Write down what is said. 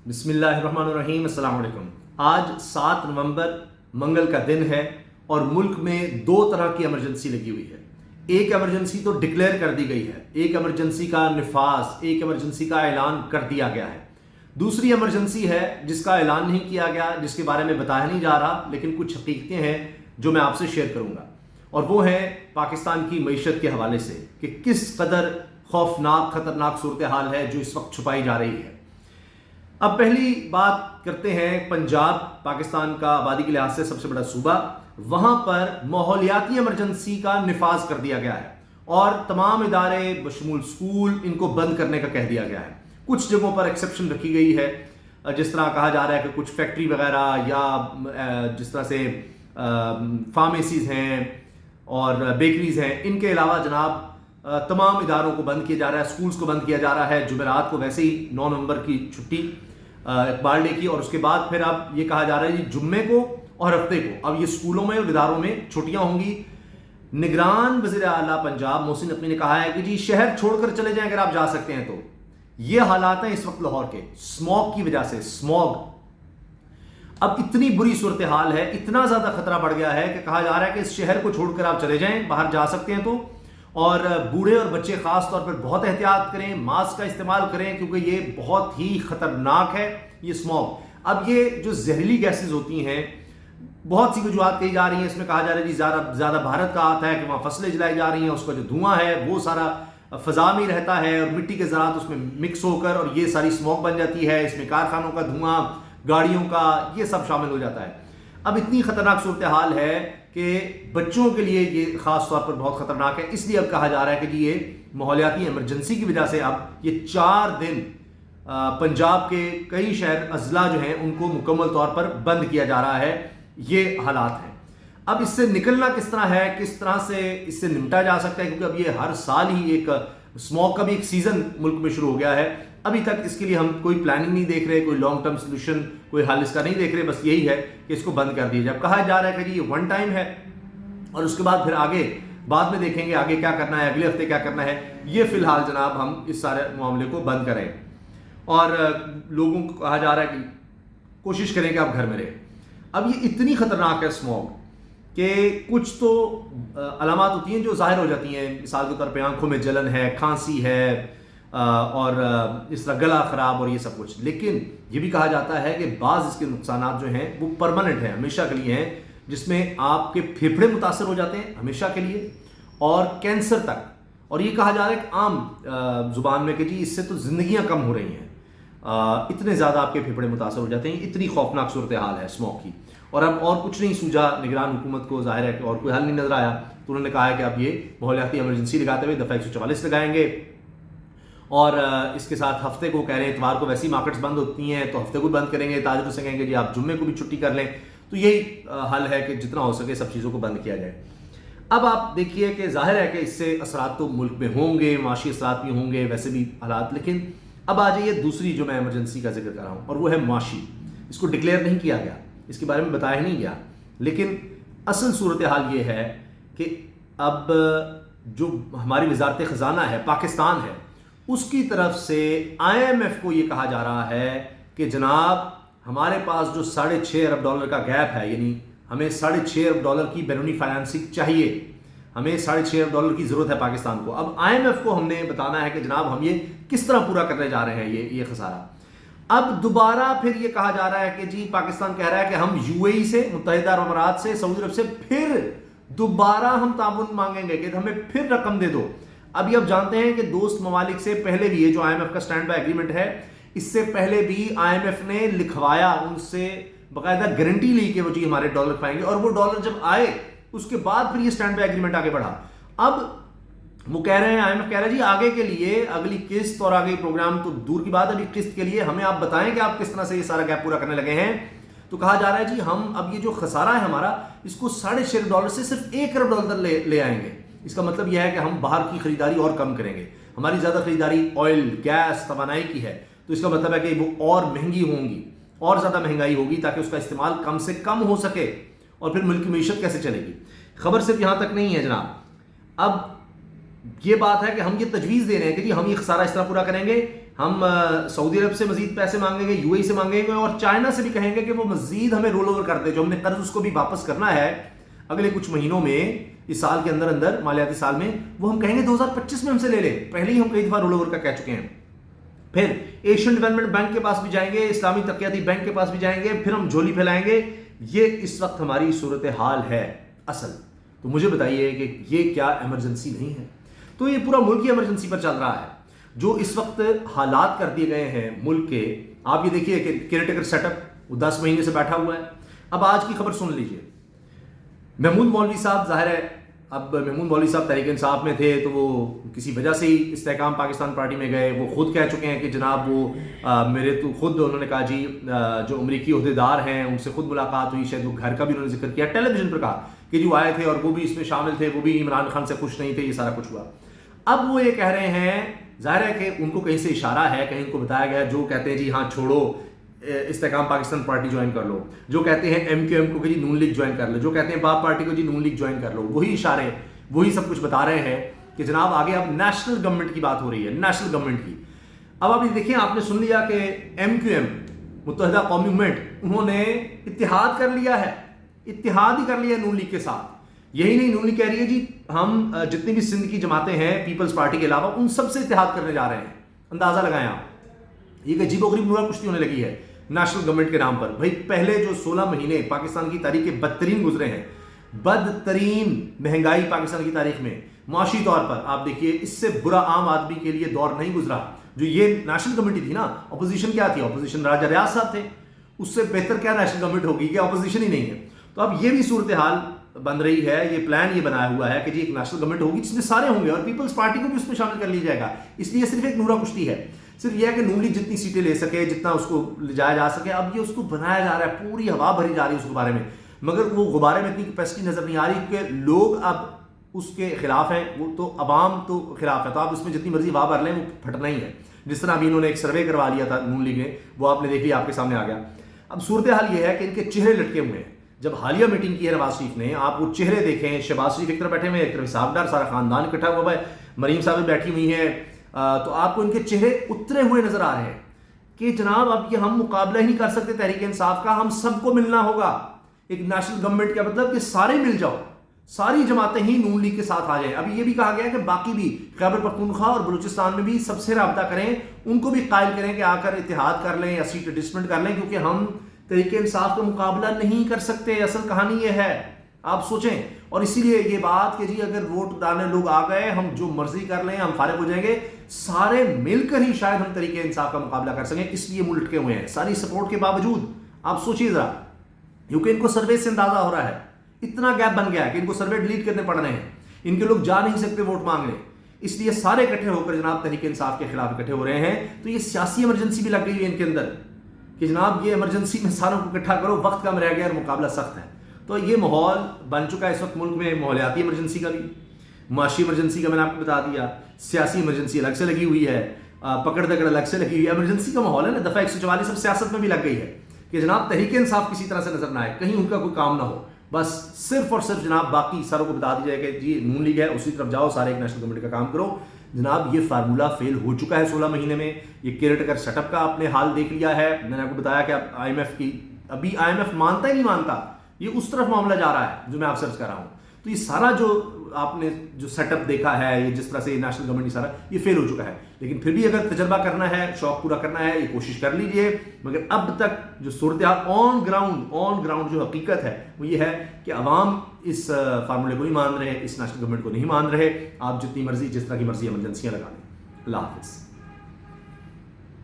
بسم اللہ الرحمن الرحیم۔ السلام علیکم۔ آج 7 نومبر منگل کا دن ہے اور ملک میں 2 طرح کی ایمرجنسی لگی ہوئی ہے۔ ایک ایمرجنسی تو ڈکلیئر کر دی گئی ہے، ایک ایمرجنسی کا نفاذ، ایک ایمرجنسی کا اعلان کر دیا گیا ہے۔ دوسری ایمرجنسی ہے جس کا اعلان نہیں کیا گیا، جس کے بارے میں بتایا نہیں جا رہا، لیکن کچھ حقیقتیں ہیں جو میں آپ سے شیئر کروں گا، اور وہ ہے پاکستان کی معیشت کے حوالے سے کہ کس قدر خوفناک خطرناک صورتحال ہے جو اس وقت چھپائی جا رہی ہے۔ اب پہلی بات کرتے ہیں پنجاب، پاکستان کا آبادی کے لحاظ سے سب سے بڑا صوبہ۔ وہاں پر ماحولیاتی ایمرجنسی کا نفاذ کر دیا گیا ہے اور تمام ادارے بشمول اسکول ان کو بند کرنے کا کہہ دیا گیا ہے۔ کچھ جگہوں پر ایکسیپشن رکھی گئی ہے، جس طرح کہا جا رہا ہے کہ کچھ فیکٹری وغیرہ یا جس طرح سے فارمیسیز ہیں اور بیکریز ہیں، ان کے علاوہ جناب تمام اداروں کو بند کیا جا رہا ہے، اسکولز کو بند کیا جا رہا ہے۔ جمعرات کو ویسے ہی 9 نومبر کی چھٹی اقبال ڈے کی، اور اس کے بعد پھر اب یہ کہا جا رہا ہے جی جمعے کو اور ہفتے کو اب یہ اسکولوں میں اور اداروں میں چھٹیاں ہوں گی۔ نگران وزیر اعلیٰ پنجاب محسن نقوی نے کہا ہے کہ جی شہر چھوڑ کر چلے جائیں اگر آپ جا سکتے ہیں تو۔ یہ حالات ہیں اس وقت لاہور کے اسموگ کی وجہ سے۔ اسموگ اب اتنی بری صورتحال ہے، اتنا زیادہ خطرہ بڑھ گیا ہے کہ کہا جا رہا ہے کہ اس شہر کو چھوڑ کر آپ چلے جائیں، باہر جا سکتے ہیں تو، اور بوڑھے اور بچے خاص طور پر بہت احتیاط کریں، ماسک کا استعمال کریں، کیونکہ یہ بہت ہی خطرناک ہے یہ اسموگ۔ اب یہ جو زہریلی گیسز ہوتی ہیں، بہت سی وجوہات کہی جا رہی ہیں، اس میں کہا جا رہا ہے جی زیادہ بھارت کا آتا ہے کہ وہاں فصلیں جلائی جا رہی ہیں، اس کا جو دھواں ہے وہ سارا فضا میں رہتا ہے اور مٹی کے ذرات اس میں مکس ہو کر اور یہ ساری اسموگ بن جاتی ہے۔ اس میں کارخانوں کا دھواں، گاڑیوں کا، یہ سب شامل ہو جاتا ہے۔ اب اتنی خطرناک صورتحال ہے کہ بچوں کے لیے یہ خاص طور پر بہت خطرناک ہے، اس لیے اب کہا جا رہا ہے کہ جی یہ ماحولیاتی ایمرجنسی کی وجہ سے اب یہ 4 دن پنجاب کے کئی شہر اضلاع جو ہیں ان کو مکمل طور پر بند کیا جا رہا ہے۔ یہ حالات ہیں۔ اب اس سے نکلنا کس طرح ہے، کس طرح سے اس سے نمٹا جا سکتا ہے، کیونکہ اب یہ ہر سال ہی ایک اسموگ کا بھی ایک سیزن ملک میں شروع ہو گیا ہے۔ ابھی تک اس کے لیے ہم کوئی پلاننگ نہیں دیکھ رہے، کوئی لانگ ٹرم سولوشن، کوئی حل اس کا نہیں دیکھ رہے، بس یہی ہے کہ اس کو بند کر دیا جائے۔ اب کہا جا رہا ہے کہ جی یہ 1 ٹائم ہے اور اس کے بعد پھر آگے بعد میں دیکھیں گے آگے کیا کرنا ہے، اگلے ہفتے کیا کرنا ہے۔ یہ فی الحال جناب ہم اس سارے معاملے کو بند کریں اور لوگوں کو کہا جا رہا ہے کہ کوشش کریں کہ آپ گھر میں رہیں۔ اب یہ اتنی خطرناک ہے اسموگ کہ کچھ تو علامات ہوتی ہیں جو ظاہر ہو جاتی ہیں، مثال کے طور پہ آنکھوں میں جلن ہے، کھانسی ہے اور اس طرح گلا خراب اور یہ سب کچھ، لیکن یہ بھی کہا جاتا ہے کہ بعض اس کے نقصانات جو ہیں وہ پرماننٹ ہیں، ہمیشہ کے لیے ہیں، جس میں آپ کے پھیپھڑے متاثر ہو جاتے ہیں ہمیشہ کے لیے اور کینسر تک۔ اور یہ کہا جا رہا ہے کہ عام زبان میں کہ جی اس سے تو زندگیاں کم ہو رہی ہیں، اتنے زیادہ آپ کے پھیپھڑے متاثر ہو جاتے ہیں۔ اتنی خوفناک صورتحال ہے اسموگ کی، اور اب اور کچھ نہیں سوجا نگران حکومت کو، ظاہر ہے کہ اور کوئی حل نہیں نظر آیا، تو انہوں نے کہا ہے کہ اب یہ ماحولیاتی ایمرجنسی لگاتے ہوئے دفعہ 144 لگائیں گے، اور اس کے ساتھ ہفتے کو کہہ رہے ہیں اتوار کو ویسی مارکیٹس بند ہوتی ہیں تو ہفتے کو بند کریں گے، تاجروں سے کہیں گے جی آپ جمعے کو بھی چھٹی کر لیں۔ تو یہی حل ہے کہ جتنا ہو سکے سب چیزوں کو بند کیا جائے۔ اب آپ دیکھیے کہ ظاہر ہے کہ اس سے اثرات تو ملک میں ہوں گے، معاشی اثرات بھی ہوں گے، ویسے بھی حالات، لیکن اب آ جائیے دوسری جو میں ایمرجنسی کا ذکر کر رہا ہوں، اور وہ ہے معاشی۔ اس کو ڈکلیئر نہیں کیا گیا، اس کے بارے میں بتایا نہیں گیا، لیکن اصل صورتحال یہ ہے کہ اب جو ہماری وزارت خزانہ ہے پاکستان ہے، اس کی طرف سے IMF کو یہ کہا جا رہا ہے کہ جناب ہمارے پاس جو $6.5 ارب کا گیپ ہے، یعنی ہمیں $6.5 ارب کی بیرونی فائنانسنگ چاہیے، ہمیں $6.5 ارب کی ضرورت ہے پاکستان کو۔ اب IMF کو ہم نے بتانا ہے کہ جناب ہم یہ کس طرح پورا کرنے جا رہے ہیں یہ خسارہ۔ اب دوبارہ پھر یہ کہا جا رہا ہے کہ جی پاکستان کہہ رہا ہے کہ ہم UAE سے، متحدہ عرب امارات سے، سعودی عرب سے پھر دوبارہ ہم تعاون مانگیں گے کہ ہمیں پھر رقم دے دو۔ اب یہ آپ جانتے ہیں کہ دوست ممالک سے پہلے بھی یہ جو IMF کا سٹینڈ بائی ایگریمنٹ ہے، اس سے پہلے بھی IMF نے لکھوایا، ان سے باقاعدہ گارنٹی لی کہ وہ جی ہمارے ڈالر پائیں گے، اور وہ ڈالر جب آئے اس کے بعد پھر یہ سٹینڈ بائی ایگریمنٹ آگے بڑھا۔ اب وہ کہہ رہے ہیں، IMF کہہ رہا ہے جی آگے کے لیے اگلی قسط اور آگے پروگرام تو دور کی بات ہے، ابھی قسط کے لیے ہمیں آپ بتائیں کہ آپ کس طرح سے یہ سارا گیپ پورا کرنے لگے ہیں۔ تو کہا جا رہا ہے جی ہم اب یہ جو خسارہ ہے ہمارا، اس کو $6.5 ارب سے صرف $1 ارب لے آئیں گے۔ اس کا مطلب یہ ہے کہ ہم باہر کی خریداری اور کم کریں گے، ہماری زیادہ خریداری آئل، گیس، توانائی کی ہے، تو اس کا مطلب ہے کہ وہ اور مہنگی ہوں گی، اور زیادہ مہنگائی ہوگی تاکہ اس کا استعمال کم سے کم ہو سکے، اور پھر ملک کی معیشت کیسے چلے گی۔ خبر صرف یہاں تک نہیں ہے جناب، اب یہ بات ہے کہ ہم یہ تجویز دے رہے ہیں کہ جی ہم یہ خسارہ اس طرح پورا کریں گے ہم سعودی عرب سے مزید پیسے مانگیں گے, یو اے ای سے مانگیں گے, اور چائنا سے بھی کہیں گے کہ وہ مزید ہمیں رول اوور کر دے, جو ہم نے قرض اس کو بھی واپس کرنا ہے اگلے کچھ مہینوں میں, اس سال کے اندر اندر مالیاتی سال میں, وہ ہم کہیں گے 2025 میں ہم سے لے لیں. پہلے ہی ہم کئی دفعہ رول اوور کا کہہ چکے ہیں. پھر ایشین ڈیولپمنٹ بینک کے پاس بھی جائیں گے, اسلامی ترقیاتی بینک کے پاس بھی جائیں گے, پھر ہم جھولی پھیلائیں گے. یہ اس وقت ہماری صورتحال ہے اصل. تو مجھے بتائیے کہ یہ کیا ایمرجنسی نہیں ہے؟ تو یہ پورا ملک کی ایمرجنسی پر چل رہا ہے. جو اس وقت حالات کر دیے گئے ہیں ملک کے, آپ یہ دیکھیے کہ کیئر ٹیکر سیٹ اپ وہ 10 مہینے سے بیٹھا ہوا ہے. اب آج کی خبر سن لیجئے. محمود مولوی صاحب, ظاہر ہے اب محمود مولوی صاحب تحریک انصاف میں تھے تو وہ کسی وجہ سے ہی استحکام پاکستان پارٹی میں گئے. وہ خود کہہ چکے ہیں کہ جناب وہ میرے تو خود انہوں نے کہا جی جو امریکی عہدیدار ہیں ان سے خود ملاقات ہوئی, شاید وہ گھر کا بھی انہوں نے ذکر کیا, ٹیلی ویژن پر کہا کہ جو آئے تھے اور وہ بھی اس میں شامل تھے, وہ بھی عمران خان سے خوش نہیں تھے, یہ سارا کچھ ہوا. اب وہ یہ کہہ رہے ہیں, ظاہر ہے کہ ان کو کہیں سے اشارہ ہے, کہیں ان کو بتایا گیا, جو کہتے ہیں جی ہاں چھوڑو استحکام پاکستان پارٹی جوائن کر لو, جو کہتے ہیں ایم کیو ایم کو کہ جی نون لیگ جوائن کر لو, جو کہتے ہیں باپ پارٹی کو جی نون لیگ جوائن کر لو, وہی اشارے وہی سب کچھ بتا رہے ہیں کہ جناب آگے اب نیشنل گورنمنٹ کی بات ہو رہی ہے, نیشنل گورنمنٹ کی. اب آپ یہ دیکھیں, آپ نے سن لیا کہ ایم کیو ایم متحدہ قومی موومنٹ انہوں نے اتحاد کر لیا ہے, اتحاد ہی کر لیا ہے نون لیگ کے ساتھ. یہی نہیں, نون لیگ کہہ رہی ہے جی ہم جتنی بھی سندھ کی جماعتیں ہیں پیپلز پارٹی کے علاوہ ان سب سے اتحاد کرنے جا رہے ہیں. اندازہ لگائیں آپ, یہ عجیب و غریب نورا کشتی ہونے لگی ہے نیشنل گورنمنٹ کے نام پر. بھائی پہلے جو 16 مہینے پاکستان کی تاریخ کے بدترین گزرے ہیں, بدترین مہنگائی پاکستان کی تاریخ میں, معاشی طور پر آپ دیکھیے اس سے برا عام آدمی کے لیے دور نہیں گزرا. جو یہ نیشنل کمیٹی تھی نا, اپوزیشن کیا تھی؟ اپوزیشن راجہ ریاض صاحب تھے. اس سے بہتر کیا نیشنل گورنمنٹ ہوگی کہ اپوزیشن ہی نہیں ہے. تو اب یہ بھی صورتحال بن رہی ہے, یہ پلان یہ بنایا ہوا ہے کہ جی ایک نیشنل گورنمنٹ ہوگی جس میں سارے ہوں گے اور پیپلز پارٹی کو بھی اس میں شامل کر لیا جائے گا. اس لیے صرف ایک نورا کشتی ہے, صرف یہ ہے کہ نون لیگ جتنی سیٹیں لے سکے, جتنا اس کو لے جایا جا سکے. اب یہ اس کو بنایا جا رہا ہے, پوری ہوا بھری جا رہی ہے اس غبارے میں, مگر وہ غبارے میں اتنی کیپیسٹی نظر نہیں آ رہی کیونکہ لوگ اب اس کے خلاف ہیں. وہ تو عوام تو خلاف ہے, تو آپ اس میں جتنی مرضی ہوا بھر لیں وہ پھٹنا ہی ہے. جس طرح ابھی انہوں نے ایک سروے کروا لیا تھا نون لیگ نے, وہ آپ نے دیکھ لیا, آپ کے سامنے آ گیا. اب صورتحال یہ ہے کہ ان کے چہرے لٹکے ہوئے ہیں. جب حالیہ میٹنگ کی ہے نواز شریف نے, آپ وہ چہرے دیکھیں, شہباز شریف ایک طرف بیٹھے ہوئے ہیں, ایک طرف صاحب ڈار, سارا خاندان اکٹھا ہوا ہے, مریم صاحب بیٹھی ہوئی ہیں, تو آپ کو ان کے چہرے اترے ہوئے نظر آ رہے ہیں کہ جناب اب یہ ہم مقابلہ ہی نہیں کر سکتے تحریک انصاف کا, ہم سب کو ملنا ہوگا. ایک نیشنل گورنمنٹ کا مطلب کہ سارے مل جاؤ, ساری جماعتیں ہی نون لیگ کے ساتھ آ جائیں. ابھی یہ بھی کہا گیا ہے کہ باقی بھی خیبر پختونخوا اور بلوچستان میں بھی سب سے رابطہ کریں, ان کو بھی قائل کریں کہ آ کر اتحاد کر لیں یا سیٹ ایڈجسٹمنٹ کر لیں, کیونکہ ہم تحریک انصاف کا مقابلہ نہیں کر سکتے. اصل کہانی یہ ہے, آپ سوچیں. اور اسی لیے یہ بات کہ جی اگر ووٹ ڈالنے لوگ آ گئے, ہم جو مرضی کر لیں, ہم فارغ ہو جائیں گے, سارے مل کر ہی شاید ہم تحریک انصاف کا مقابلہ کر سکیں. اس لیے منہ لٹکے ہوئے ہیں ساری سپورٹ کے باوجود. آپ سوچیے ذرا, کیونکہ ان کو سروے سے اندازہ ہو رہا ہے, اتنا گیپ بن گیا ہے کہ ان کو سروے ڈیلیٹ کرنے پڑ رہے ہیں, ان کے لوگ جا نہیں سکتے ووٹ مانگنے. اس لیے سارے اکٹھے ہو کر جناب تحریک انصاف کے خلاف اکٹھے ہو رہے ہیں. تو یہ سیاسی ایمرجنسی بھی لگ گئی ہے ان کے اندر کہ جناب یہ ایمرجنسی میں ساروں کو اکٹھا کرو, وقت کم رہ گیا اور مقابلہ سخت ہے. تو یہ ماحول بن چکا ہے اس وقت ملک میں, ماحولیاتی ایمرجنسی کا بھی, معاشی ایمرجنسی کا میں نے آپ کو بتا دیا, سیاسی ایمرجنسی الگ سے لگی ہوئی ہے, پکڑ دکڑ الگ سے لگی ہوئی ہے. ایمرجنسی کا ماحول ہے نا, دفعہ 144 سب سیاست میں بھی لگ گئی ہے کہ جناب تحریک انصاف کسی طرح سے نظر نہ آئے, کہیں ان کا کوئی کام نہ ہو. بس صرف اور صرف جناب باقی ساروں کو بتا دی جائے کہ جی نون لیگ ہے, اسی طرف جاؤ, سارے ایک نیشنل گورنمنٹ کا کام کرو. جناب یہ فارمولا فیل ہو چکا ہے 16 مہینے میں. یہ کیئر ٹیکر سیٹ اپ کا آپ نے حال دیکھ لیا ہے. میں نے آپ کو بتایا کہ اب آئی ایم ایف کی, ابھی آئی ایم ایف مانتا ہی نہیں مانتا, یہ اس طرف معاملہ جا رہا ہے جو میں آپ سے عرض کر رہا ہوں. تو یہ سارا جو آپ نے جو سیٹ اپ دیکھا ہے, یہ جس طرح سے نیشنل گورنمنٹ سارا یہ فیل ہو چکا ہے. لیکن پھر بھی اگر تجربہ کرنا ہے, شوق پورا کرنا ہے, یہ کوشش کر لیجئے. مگر اب تک جو صورتحال آن گراؤنڈ جو حقیقت ہے وہ یہ ہے کہ عوام اس فارمولے کو نہیں مان رہے, اس نیشنل گورنمنٹ کو نہیں مان رہے. آپ جتنی مرضی جس طرح کی مرضی ایمرجنسیاں لگا لیں. اللہ حافظ.